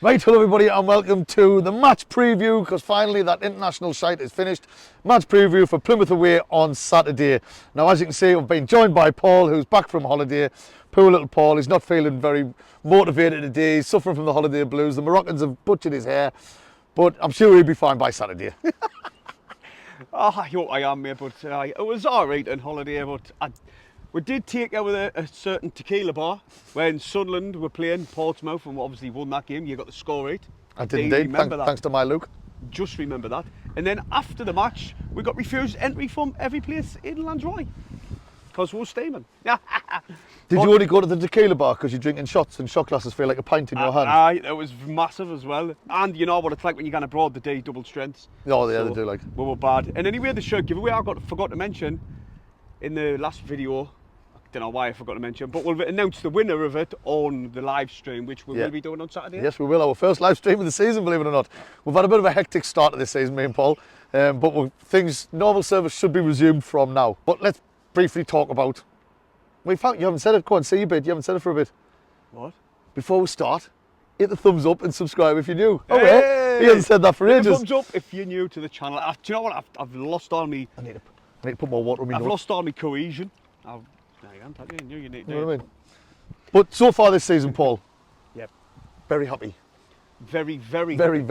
Right, hello everybody and welcome to the match preview, because finally that international shite is finished. Match preview for Plymouth away on Saturday. Now, as you can see, we've been joined by Paul, who's back from holiday. Poor little Paul, he's not feeling very motivated today. He's suffering from the holiday blues. The Moroccans have butchered his hair, but I'm sure he'll be fine by Saturday. Oh, I hope I am, mate, but it was alright on holiday, but we did take out a certain tequila bar when Sunderland were playing Portsmouth, and we obviously won that game. You got the score right. I did indeed, thanks to my Luke. Just remember that. And then after the match, we got refused entry from every place in Lanzarote because we were steaming. Did you only go to the tequila bar because you're drinking shots and shot glasses feel like a pint in your hand? Aye, it was massive as well. And you know what it's like when you're going abroad, the day double strengths. Oh, yeah, so they do like. We were bad. And anyway, the shirt giveaway I forgot to mention in the last video. I don't know why I forgot to mention, but we'll announce the winner of it on the live stream, which we will be doing on Saturday. Yes, we will. Our first live stream of the season, believe it or not. We've had a bit of a hectic start to this season, me and Paul, but normal service should be resumed from now. But let's briefly talk about. You haven't said it. Go on, say your bit. You haven't said it for a bit. What? Before we start, hit the thumbs up and subscribe if you're new. Hey! Oh, yeah. He hasn't said that for ages. Thumbs up if you're new to the channel. Do you know what? I've lost all me. I need to put more water in my I've nose. lost all my cohesion. You need to. You know what I mean? But so far this season, Paul. Yep. Very happy. Very happy. Very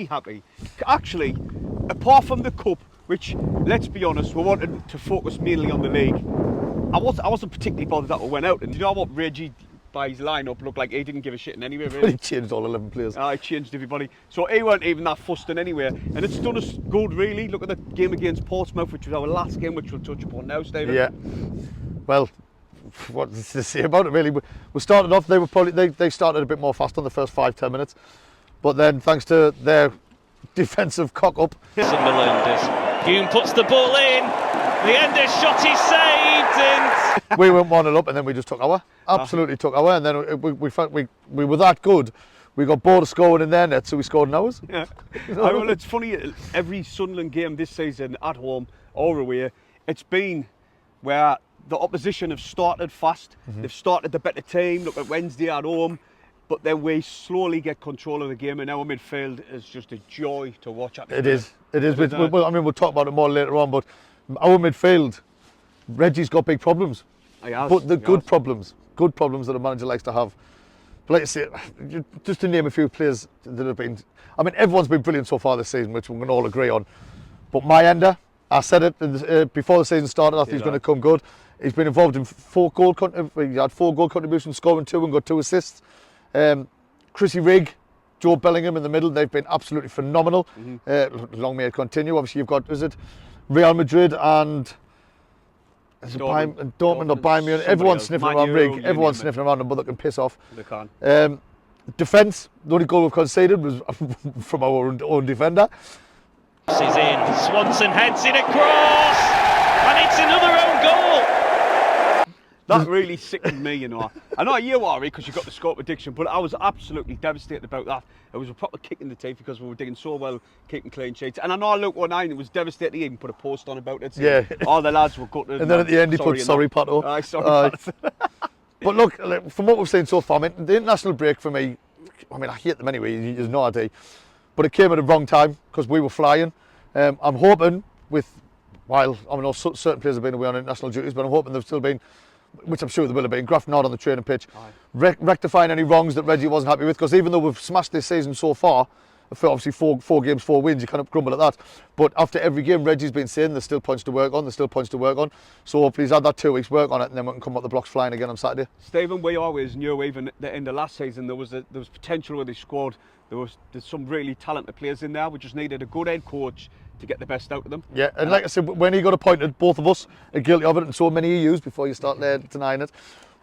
happy. Actually, apart from the cup, which, let's be honest, we wanted to focus mainly on the league. I wasn't particularly bothered that we went out. And you know what Reggie, by his lineup, looked like he didn't give a shit in anywhere, really. He changed all 11 players. I changed everybody. So he weren't even that fussed in anywhere. And it's done us good, really. Look at the game against Portsmouth, which was our last game, which we'll touch upon now, Stephen. Yeah. Well, what's to say about it, really? We started off, they started a bit more fast on the first 5-10 minutes. But then, thanks to their defensive cock-up. Sunderland as Hume puts the ball in. The end of shot is saved, and we went 1-0 up, and then we just took our. Absolutely took our, and then we felt we were that good. We got bored of scoring in their net, so we scored in ours. Yeah. Well, it's funny, every Sunderland game this season, at home or away, it's been where the opposition have started fast. They've started the better team. Look at Wednesday at home. But then we slowly get control of the game, and our midfield is just a joy to watch. It is. We'll talk about it more later on, but our midfield, Reggie's got big problems. But the good problems that a manager likes to have. But like I say, just to name a few players that have been, everyone's been brilliant so far this season, which we can all agree on. But my ender, I said it before the season started, I think he's going to come good. He's been involved in 4 goal contributions, scoring 2 and got 2 assists. Chrissy Rigg, Joe Bellingham in the middle, they've been absolutely phenomenal. Long may it continue. Obviously you've got, Real Madrid and Dortmund or Bayern Munich. Everyone's sniffing around Rigg, everyone's sniffing around him, but they can piss off. They can't. Defence, the only goal we've conceded was from our own defender. he's in. Swanson heads in across, and it's another own goal. That really sickened me, you know. I know you are, because you've got the scope addiction, but I was absolutely devastated about that. It was a proper kick in the teeth because we were doing so well, keeping clean sheets. And I know Luke 19, it was devastating. He even put a post on about it. Yeah. All the lads were gutted. And then at the end he put sorry, Pato. Aye, sorry, Pato. But look, from what we've seen so far, the international break for me, I hate them anyway, there's no idea. But it came at the wrong time because we were flying. I'm hoping while I know certain players have been away on international duties, but I'm hoping they've still been, which I'm sure they will have been, grafting out on the training pitch, rectifying any wrongs that Reggie wasn't happy with, because even though we've smashed this season so far, for obviously four games, 4 wins, you can't grumble at that. But after every game, Reggie's been saying there's still points to work on, So hopefully he's had that 2 weeks work on it, and then we can come up the blocks flying again on Saturday. Stephen, we always knew, even at the end of last season, there was potential with this squad. There's some really talented players in there. We just needed a good head coach to get the best out of them. Yeah, and like I said, when he got appointed, both of us are guilty of it, and so many EUs before you start denying it.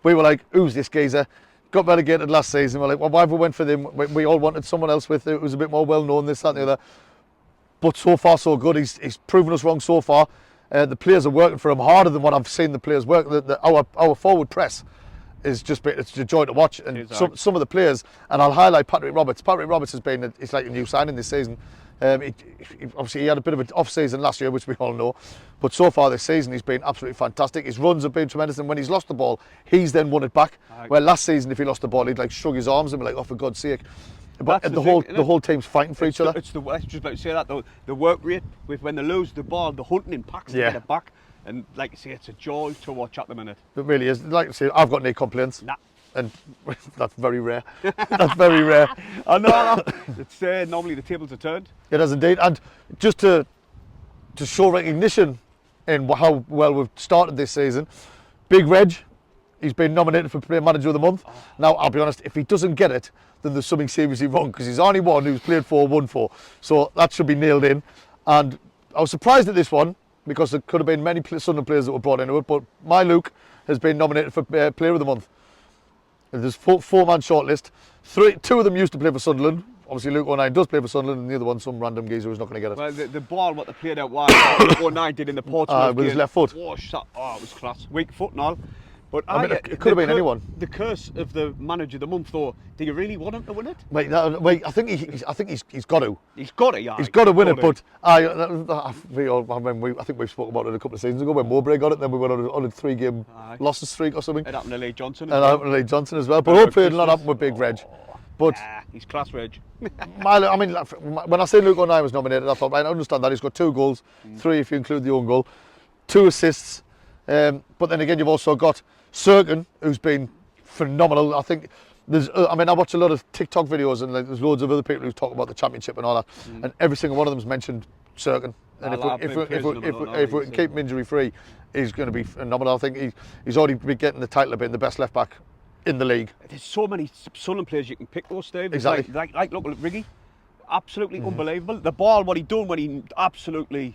We were like, who's this geezer? Got relegated last season. We're like, well, why have we went for them? We all wanted someone else with it. It was a bit more well known, this, that, and the other. But so far, so good. He's proven us wrong so far. The players are working for him harder than what I've seen the players work. Our forward press is it's a joy to watch. And some of the players, and I'll highlight Patrick Roberts. Patrick Roberts has been, it's like a new signing this season. Obviously, he had a bit of an off-season last year, which we all know. But so far this season, he's been absolutely fantastic. His runs have been tremendous. And when he's lost the ball, he's then won it back. Where last season, if he lost the ball, he'd like shrug his arms and be like, oh, for God's sake. But the whole team's fighting for each other. I was just about to say that, though. The work rate, with when they lose the ball, the hunting in packs to get it back. And like I say, it's a joy to watch at the minute. It really is. Like I say, I've got no complaints. Nah. And that's very rare. That's very rare. I know. It's normally the tables are turned. It has indeed. And just to show recognition in how well we've started this season, Big Reg, he's been nominated for Player Manager of the Month. Now, I'll be honest, if he doesn't get it, then there's something seriously wrong, because he's only one who's played 4, won 4. So that should be nailed in. And I was surprised at this one, because there could have been many Sunderland players that were brought into it, but my Luke has been nominated for Player of the Month. There's four-man shortlist. 2 of them used to play for Sunderland. Obviously, Luke O'Nien does play for Sunderland, and the other one, some random geezer who's not going to get it. Well, the ball, what they played out wide, Luke O'Nien did in the Portsmouth with his left foot. Oh, it was class. Weak foot and all. But I mean, it could have been anyone. The curse of the Manager of the Month, though, do you really want him to win it? Wait, I think he's got to. He's got to, yeah. He's got to win it, but I think we've spoken about it a couple of seasons ago when Mowbray got it, then we went on a 3-game losses streak or something. It happened to Lee Johnson. And it happened to Lee Johnson as well. But hopefully it'll not happen with Big Reg. But he's class, Reg. I mean, when I say Luke O'Nien was nominated, I thought, right, I understand that. He's got 2 goals, 3 if you include the own goal, 2 assists. But then again, you've also got Serkin, who's been phenomenal. I think I watch a lot of TikTok videos, and there's loads of other people who talk about the championship and all that, and every single one of them's mentioned Serkin. And if we can keep him injury free, he's going to be phenomenal. I think he's already been getting the title of being the best left back in the league. There's so many Sunderland players you can pick, though, Steve. Exactly. Like look at Riggy, absolutely unbelievable. The ball, what he done when he absolutely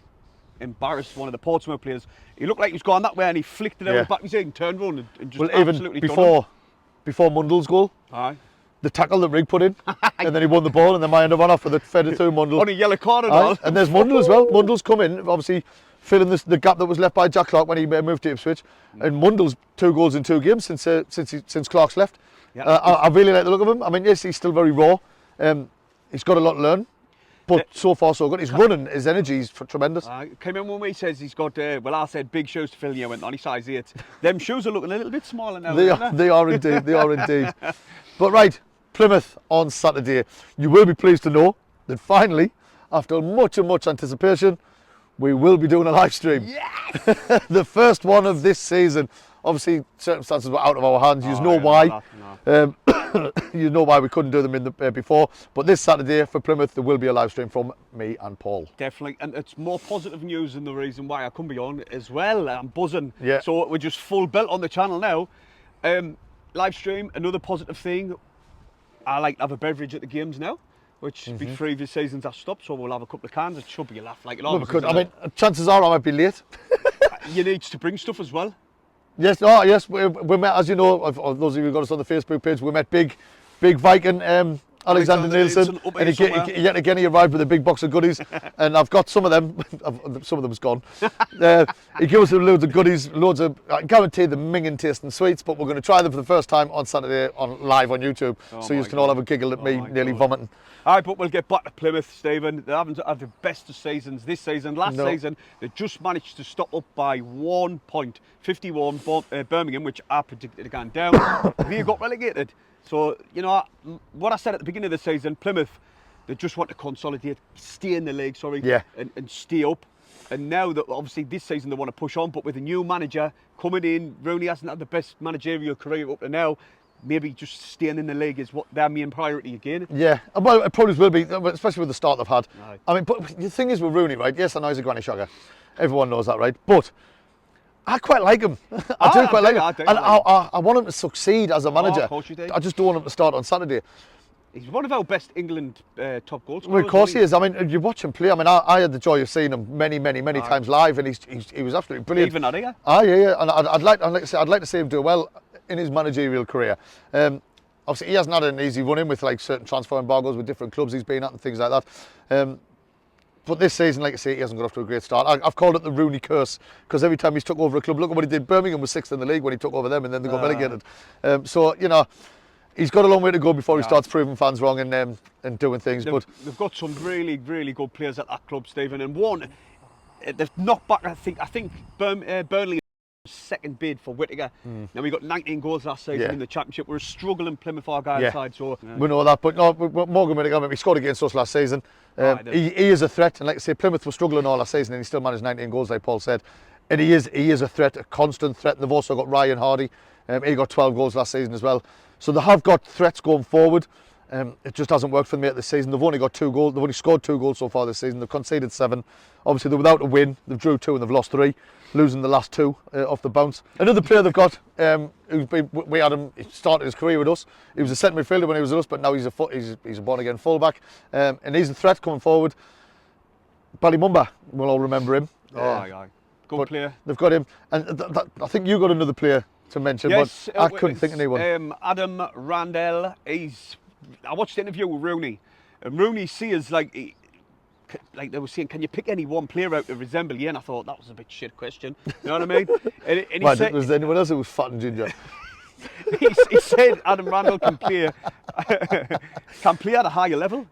embarrassed one of the Portsmouth players. He looked like he was going that way, and he flicked it out the back of his head and turned around and just absolutely even before Mundell's goal, the tackle that Rig put in, and then he won the ball, and then my end of one off for the fed it to Mundell. On a yellow card and all. And there's Mundell as well. Mundell's come in, obviously filling the gap that was left by Jack Clark when he moved to Ipswich. And Mundell's 2 goals in 2 games since Clark's left. I really like the look of him. I mean, yes, he's still very raw. He's got a lot to learn. But so far, so good. He's running, his energy is tremendous. Came in when he says he's got, I said big shoes to fill, and you went on, he's size 8. Them shoes are looking a little bit smaller now. They are indeed, they are indeed. But right, Plymouth on Saturday. You will be pleased to know that finally, after much and much anticipation, we will be doing a live stream. Yes! The first one of this season. Obviously, circumstances were out of our hands. You know why. You know why we couldn't do them before. But this Saturday for Plymouth, there will be a live stream from me and Paul. Definitely, and it's more positive news than the reason why I couldn't be on as well. I'm buzzing. Yeah. So we're just full built on the channel now. Live stream, another positive thing. I like to have a beverage at the games now, which previous seasons have stopped. So we'll have a couple of cans. It should be a laugh like it always is. I mean, chances are I might be late. You need to bring stuff as well. Yes, yes. We met, as you know, those of you who got us on the Facebook page, we met Big Viking, Alexander Nielsen, and yet again he arrived with a big box of goodies, and I've got some of them. Some of them's gone. He gave us loads of goodies, I guarantee the minging tasting sweets, but we're going to try them for the first time on Saturday live on YouTube, so you can all have a giggle at me nearly vomiting. All right, but we'll get back to Plymouth, Stephen. They haven't had the best of seasons this season. Last season, they just managed to stop up by 1 point, 51 Birmingham, which I predicted had gone down. They got relegated. So, you know, what I said at the beginning of the season, Plymouth, they just want to consolidate, stay in the league, and stay up. And now, that obviously, this season they want to push on, but with a new manager coming in, Rooney hasn't had the best managerial career up to now. Maybe just staying in the league is what their main priority again. Yeah, well, it probably will be, especially with the start they've had. Right. I mean, but the thing is with Rooney, right? Yes, I know he's a granny shogger. Everyone knows that, right? But I quite like him. I do quite like him. And I want him to succeed as a manager. Of course you do. I just don't want him to start on Saturday. He's one of our best England top goal scorers. Well, of course he is. I mean, you watch him play. I mean, I had the joy of seeing him many times live, and he was absolutely brilliant. Even at it, yeah. And I'd like to see him do well in his managerial career. Obviously, he hasn't had an easy run in with like certain transfer embargoes with different clubs he's been at and things like that. But this season, like I say, he hasn't got off to a great start. I've called it the Rooney curse, because every time he's took over a club, look at what he did. Birmingham was 6th in the league when he took over them, and then they got relegated. So, you know, he's got a long way to go before he starts proving fans wrong and doing things. They've got some really, really good players at that club, Stephen, and one they've knocked back. I think Burnley second bid for Whittaker. Now we got 19 goals last season in the Championship. We're a struggling Plymouth Argyle side, so we know that. But no, Morgan Whittaker, he scored against us last season. He is a threat, and like I say, Plymouth was struggling all last season, and he still managed 19 goals, like Paul said. And he is a threat, a constant threat. And they've also got Ryan Hardy. He got 12 goals last season as well. So they have got threats going forward. It just hasn't worked for them yet this season. They've only got 2 goals. They've only scored 2 goals so far this season. They've conceded 7. Obviously, they're without a win. They've drew 2 and they've lost 3, losing the last 2 off the bounce. Another player they've got, we had him. He started his career with us. He was a centre midfielder when he was with us, but now he's a born-again fullback, and he's a threat coming forward. Ballymumba, we'll all remember him. Good player. They've got him, and I think you got another player to mention, yes, but I couldn't think of anyone. Adam Randell. I watched the interview with Rooney, and Rooney sees like they were saying, can you pick any one player out to resemble you? And I thought that was a bit shit question. You know what I mean? And he said, was there anyone else who was fat and ginger? he said Adam Randell can play at a higher level.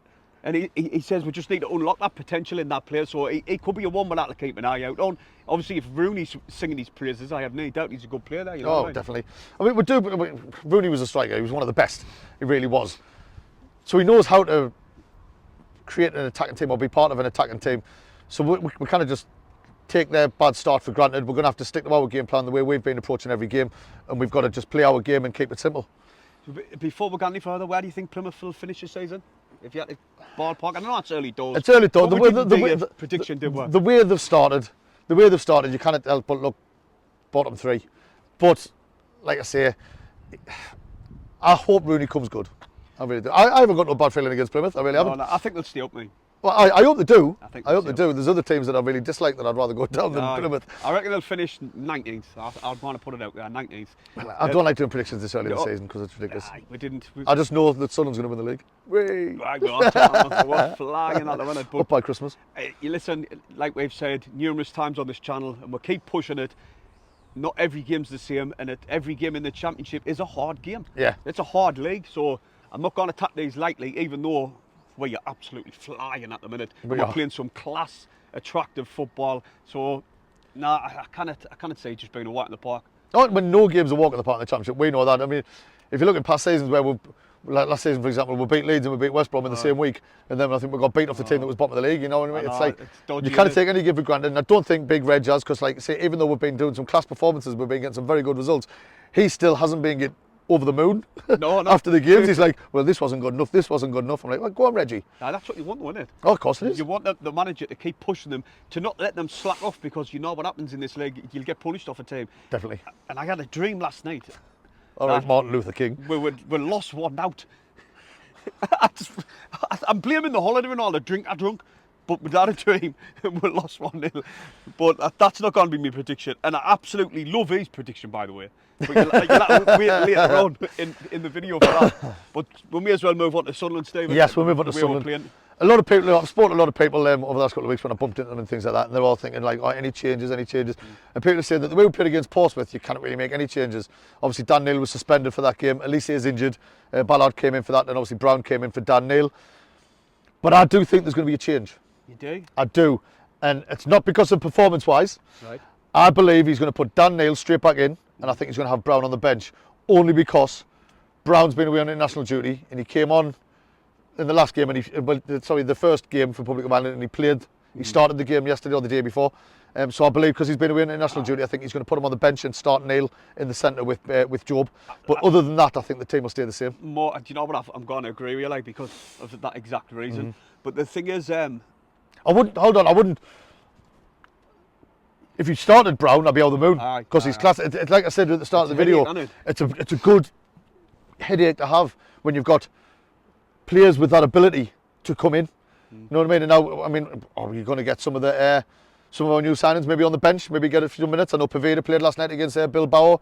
And he says we just need to unlock that potential in that player. So he could be a one we'll have to keep an eye out on. Obviously, if Rooney's singing his praises, I have no doubt he's a good player there. You know definitely. I mean, Rooney was a striker. He was one of the best. He really was. So he knows how to create an attacking team or be part of an attacking team. So we kind of just take their bad start for granted. We're going to have to stick to our game plan the way we've been approaching every game. And we've got to just play our game and keep it simple. Before we go any further, where do you think Plymouth will finish the season? If you had to ballpark, I know it's early doors. It's early doors. The way they've started, you can't help but look bottom 3. But like I say, I hope Rooney comes good. I really do. I haven't got no bad feeling against Plymouth. I really haven't. No, I think they'll stay up, mate. Well, I hope they do. I hope they do. There's other teams that I really dislike that I'd rather go down than Plymouth. I reckon they'll finish 19th. I'd want to put it out there, 19th. I don't like doing predictions this early in the season because it's ridiculous. I just know that Sunderland's going to win the league. We're flying at the minute. Up by Christmas. You listen, like we've said numerous times on this channel, and we'll keep pushing it. Not every game's the same, and every game in the Championship is a hard game. Yeah. It's a hard league, so I'm not going to attack these lightly, even though you're absolutely flying at the minute. We're playing some class, attractive football. So, I can't say just being a walk in the park. When no game's a walk in the park in the Championship, we know that. I mean, if you look at past seasons where like last season, for example, we beat Leeds and we beat West Brom in the same week, and then I think we got beat off the team that was bottom of the league. You know what I mean? It's like you can't take any game for granted. And I don't think Big Reg has, because like say, even though we've been doing some class performances, we've been getting some very good results. He still hasn't been getting over the moon. No. After the games, he's like, well, this wasn't good enough. This wasn't good enough. I'm like, well, go on, Reggie. That's what you want, isn't it? Oh, of course it is. You want the manager to keep pushing them, to not let them slack off, because you know what happens in this league. You'll get punished off a team. Definitely. And I had a dream last night. All right, Martin Luther King. We lost 1 out. I'm blaming the holiday and all the drink I drunk, but we had a dream and we lost 1-0. But that's not going to be my prediction. And I absolutely love his prediction, by the way. But you'll have to wait later on in the video for that. But we may as well move on to Sunderland, Stephen. Yes, we'll move on to Sunderland. A lot of people, I've spoken to a lot of people over the last couple of weeks when I bumped into them and things like that, and they're all thinking like, any changes. And people are saying that the way we played against Portsmouth, you can't really make any changes. Obviously, Dan Neil was suspended for that game. Elise is injured. Ballard came in for that, and obviously Brown came in for Dan Neil. But I do think there's going to be a change. You do? I do. And it's not because of performance-wise. Right. I believe he's going to put Dan Neil straight back in, and I think he's going to have Brown on the bench, only because Brown's been away on international duty, and he came on in the last game, and the first game for Republic of Ireland, and he played. He started the game yesterday or the day before. So I believe because he's been away on international duty, I think he's going to put him on the bench and start Neil in the centre with Job. But other than that, I think the team will stay the same. Do you know what? I'm going to agree with you, because of that exact reason. But the thing is, I wouldn't. If you started Brown, I'd be over the moon, because he's class. It's like I said at the start of the video. It's a good headache to have when you've got players with that ability to come in. You know what I mean? And now, are you going to get some of our new signings maybe on the bench, maybe get a few minutes? I know Paveda played last night against Bilbao.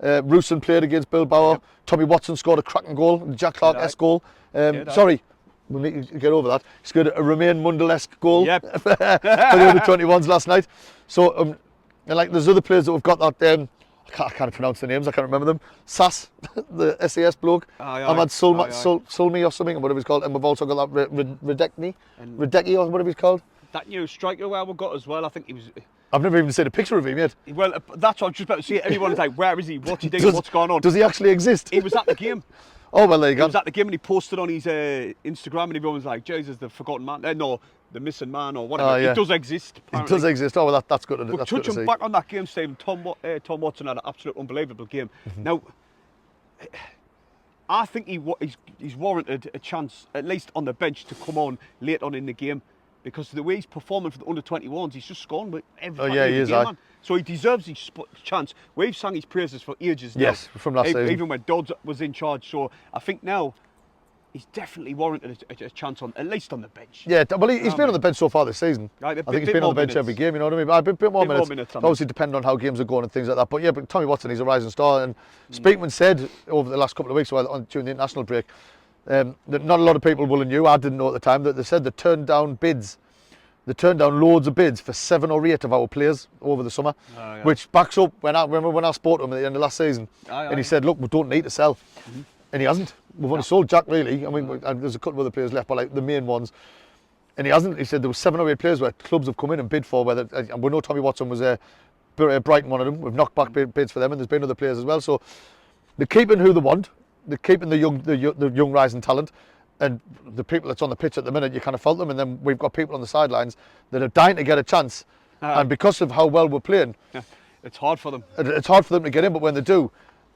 Rusin played against Bilbao. Yep. Tommy Watson scored a cracking goal, Jack Clark-esque goal. Sorry, we need to get over that. He scored a Romain Mundell-esque goal for the under-21s last night. So, and like there's other players that have got that. I I can't pronounce the names, I can't remember them. SAS, the SAS bloke. Ahmad Sulmi or something, or whatever he's called. And we've also got that Radecki or whatever he's called. That new striker where we got as well, I think he was... I've never even seen a picture of him yet. Well, that's what I was just about to say. Everyone's like, where is he? What's he doing? What's going on? Does he actually exist? He was at the game. Oh, well, there you go. He was at the game and he posted on his Instagram and everyone was like, Jesus, the forgotten man. No, the missing man or whatever. Yeah. It does exist, apparently. It does exist. Oh, well, that's good to, but touching back on that game, Stephen, Tom Watson had an absolute unbelievable game. Now, I think he's warranted a chance, at least on the bench, to come on late on in the game. Because the way he's performing for the under-21s, he's just scoring with every game, man. So he deserves his chance. We've sang his praises for ages now. Yes, from last season. Even when Dodds was in charge. So I think now he's definitely warranted a chance on, at least on the bench. Yeah, well, he's been on the bench so far this season. Right, I think he's been on the bench every game, you know what I mean? A bit more minutes. I mean. Obviously, depending on how games are going and things like that. But yeah, but Tommy Watson, he's a rising star. And Speakman said over the last couple of weeks, during the international break, that not a lot of people will have knew, I didn't know at the time, that they said they turned down bids. They turned down loads of bids for 7 or 8 of our players over the summer, which backs up when I spoke to him at the end of last season, and he said, look, we don't need to sell. And he hasn't. We've only sold Jack, really. I mean, and there's a couple of other players left, but like the main ones. And he hasn't. He said there were 7 or 8 players where clubs have come in and bid for, and we know Tommy Watson was Brighton, one of them. We've knocked back bids for them, and there's been other players as well. So they're keeping who they want. They're keeping the young rising talent. And the people that's on the pitch at the minute, you kind of felt them, and then we've got people on the sidelines that are dying to get a chance. And because of how well we're playing, it's hard for them. It's hard for them to get in, but when they do,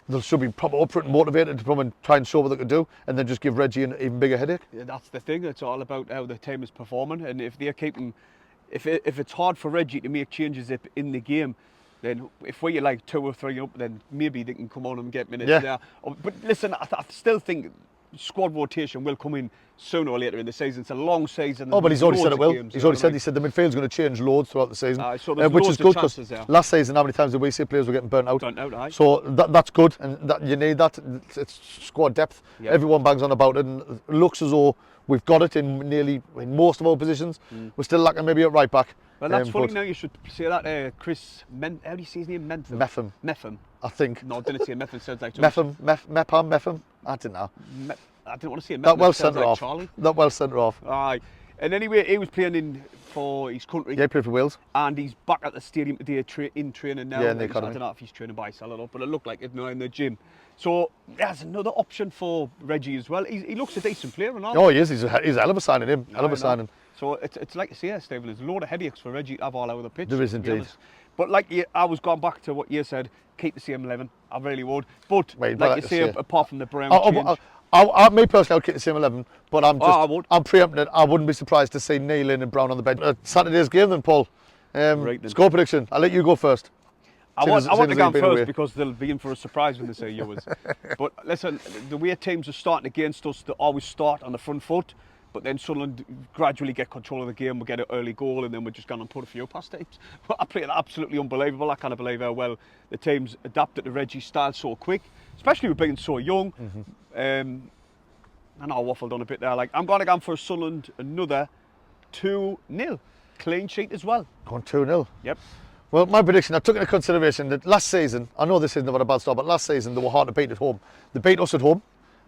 they should be proper up for it and motivated to come and try and show what they can do, and then just give Reggie an even bigger headache. Yeah, that's the thing. It's all about how the team is performing, and if they're keeping, if it's hard for Reggie to make changes in the game, then if we're like 2 or 3 up, then maybe they can come on and get minutes there. But listen, I still think squad rotation will come in sooner or later in the season. It's a long season. Oh, but he's already said it will. He's already said the midfield's going to change loads throughout the season, which is good because last season, how many times did we see players were getting burnt out? So that's good, and you need that. It's squad depth. Everyone bangs on about it, and it looks as though we've got it in most of our positions. We're still lacking maybe at right back. Well, that's funny now. You should say that. Chris, how do you say his name? Metham. I think. No, I didn't say Metham. Sounds like Mepham. I don't know. I didn't want to say Metham. That well centre like off. Charlie. That well centre off. Aye. And anyway, he was playing for his country. Yeah, he played for Wales. And he's back at the stadium today in training now. Yeah, in the I academy. don't know if he's training by himself or not, but it looked like it now in the gym. So there's another option for Reggie as well. He looks a decent player and all. Oh, he is. He's a hell of a signing, him. Hell of a signing. So it's like you say, Stephen, there's a load of headaches for Reggie to have all over the pitch. There is indeed. But like I was going back to what you said, keep the same 11. I really would. But like you say, apart from the Brown change. Me personally, I'd keep the same 11, but I'm preempting it. I wouldn't be surprised to see Neil in and Brown on the bench. Saturday's game then, Paul. Score prediction. I'll let you go first. I want to go first because they'll be in for a surprise when they say yours. But listen, the way teams are starting against us, they always start on the front foot. But then Sunderland gradually get control of the game, we get an early goal, and then we're just going to put a few past teams. But I played absolutely unbelievable. I can't believe how well the teams adapted to Reggie's style so quick, especially with being so young. I know I waffled on a bit there. I'm going to go for Sunderland another 2-0. Clean sheet as well. Going 2-0? Yep. Well, my prediction, I took into consideration that last season, I know this isn't about a bad start, but last season they were hard to beat at home. They beat us at home.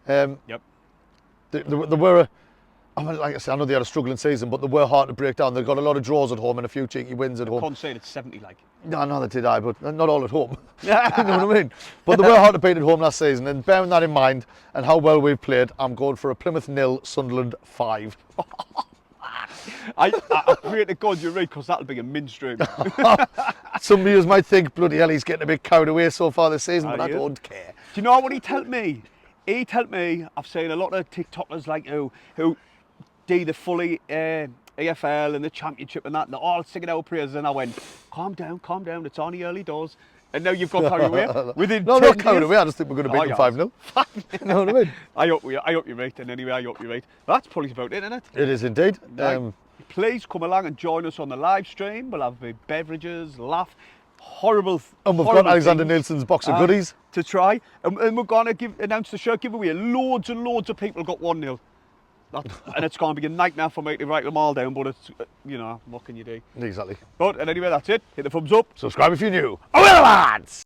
Yep. They were like I said, I know they had a struggling season, but they were hard to break down. They got a lot of draws at home and a few cheeky wins at home. Conceded 70, No, I know they did, but not all at home. You know what I mean? But they were hard to beat at home last season, and bearing that in mind and how well we've played, I'm going for a Plymouth 0, Sunderland 5. I pray to God you're right, because that'll be a mainstream. Some viewers might think, bloody hell, he's getting a bit carried away so far this season, but I don't care. Do you know what he told me? He told me, I've seen a lot of TikTokers who do the fully AFL and the Championship and that, and they're all singing our praises, and I went, calm down, it's only early doors. And now you've got carried away. No, not carried away, I just think we're going to beat them 5-0. You know what I mean? I hope you're right, and anyway, I hope you're right. That's probably about it, isn't it? It is indeed. Please come along and join us on the live stream. We'll have beverages, laugh, horrible and we've got Alexander Nielsen's box of goodies to try, and we're going to announce the shirt giveaway. Loads and loads of people got 1-0. And it's going to be a nightmare for me to write them all down, but it's, what can you do? Exactly. But anyway, that's it. Hit the thumbs up. Subscribe if you're new. Oh, well, lads!